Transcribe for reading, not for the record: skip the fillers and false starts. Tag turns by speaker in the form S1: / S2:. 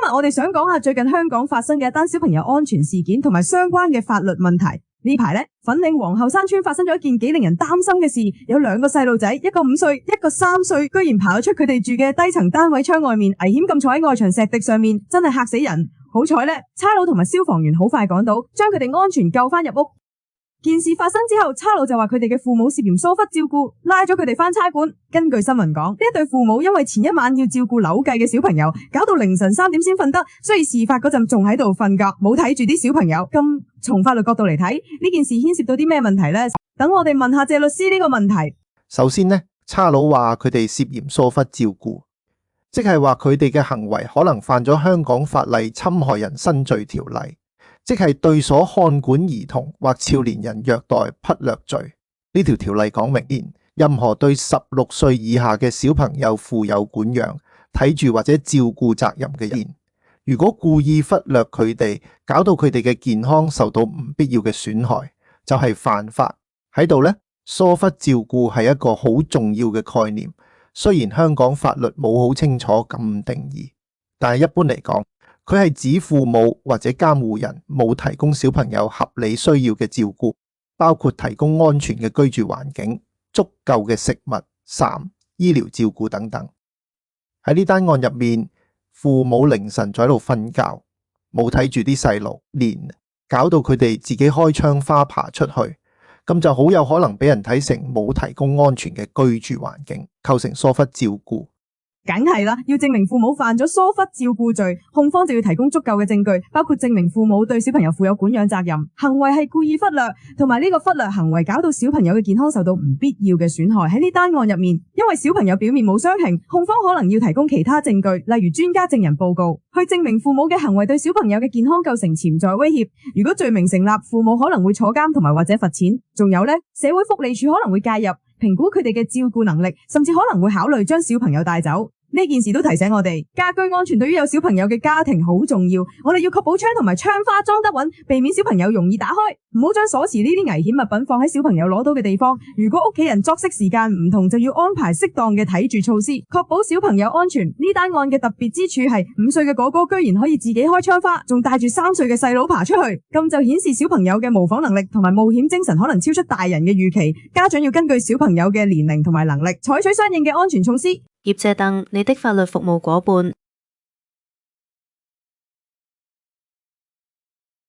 S1: 日我哋想講下最近香港發生嘅一單小朋友安全事件同埋相關嘅法律問題。呢排咧，粉嶺皇后山村發生咗一件幾令人擔心嘅事，有兩個細路仔，一個5歲，一個3歲，居然爬咗出佢哋住嘅低層單位窗外面，危險咁坐喺外牆石碇上面，真係嚇死人。好彩咧，差佬同埋消防員好快趕到，將佢哋安全救翻入屋。件事發生之後，差佬就話佢哋嘅父母涉嫌疏忽照顧，拉咗佢哋返差館。根據新聞講，呢一對父母因為前一晚要照顧扭計嘅小朋友，搞到凌晨3點先瞓得，所以事發嗰陣仲喺度瞓覺，冇睇住啲小朋友。咁從法律角度嚟睇，呢件事牽涉到啲咩問題呢？等我哋問下謝律師呢個問題。
S2: 首先呢，差佬話佢哋涉嫌疏忽照顧，即係話佢哋嘅行為可能犯咗香港法例侵害人身罪條例，即係對所看管兒童或少年人虐待匹略罪。呢條條例講明，任何對16歲以下嘅小朋友負有管養、睇住或者照顧責任嘅人，如果故意忽略佢哋，搞到佢哋嘅健康受到唔必要嘅損害，就係犯法。喺度呢，疏忽照顧係一個好重要嘅概念。雖然香港法律冇好清楚咁定義，但係一般嚟講，佢係指父母或者監護人冇提供小朋友合理需要嘅照顧，包括提供安全嘅居住環境、足夠嘅食物、衫、醫療照顧等等。喺呢單案入面，父母凌晨在度瞓覺，冇睇住啲細路，連搞到佢哋自己開窗花爬出去，咁就好有可能俾人睇成冇提供安全嘅居住環境，構成疏忽照顧。
S1: 梗係啦，要證明父母犯咗疏忽照顧罪，控方就要提供足夠嘅證據，包括證明父母對小朋友負有管養責任，行為係故意忽略，同埋呢個忽略行為搞到小朋友嘅健康受到唔必要嘅損害。喺呢單案入面，因為小朋友表面冇傷停，控方可能要提供其他證據，例如專家證人報告，去證明父母嘅行為對小朋友嘅健康構成潛在威脅。如果罪名成立，父母可能會坐監同埋或者罰錢。仲有呢，社會福利署可能會介入，評估佢哋嘅照顧能力，甚至可能會考慮將小朋友帶走。呢件事都提醒我哋，家居安全對於有小朋友嘅家庭好重要。我哋要確保窗同埋窗花裝得穩，避免小朋友容易打開。唔好將鎖匙呢啲危險物品放喺小朋友攞到嘅地方。如果屋企人作息時間唔同，就要安排適當嘅睇住措施，確保小朋友安全。呢單案嘅特別之處係5歲嘅哥哥居然可以自己開窗花，仲帶住3歲嘅細佬爬出去，咁就顯示小朋友嘅模仿能力同埋冒險精神可能超出大人嘅預期。家長要根據小朋友嘅年齡同埋能力，採取相應嘅安全措施。
S3: 葉謝鄧，你的法律服務夥伴。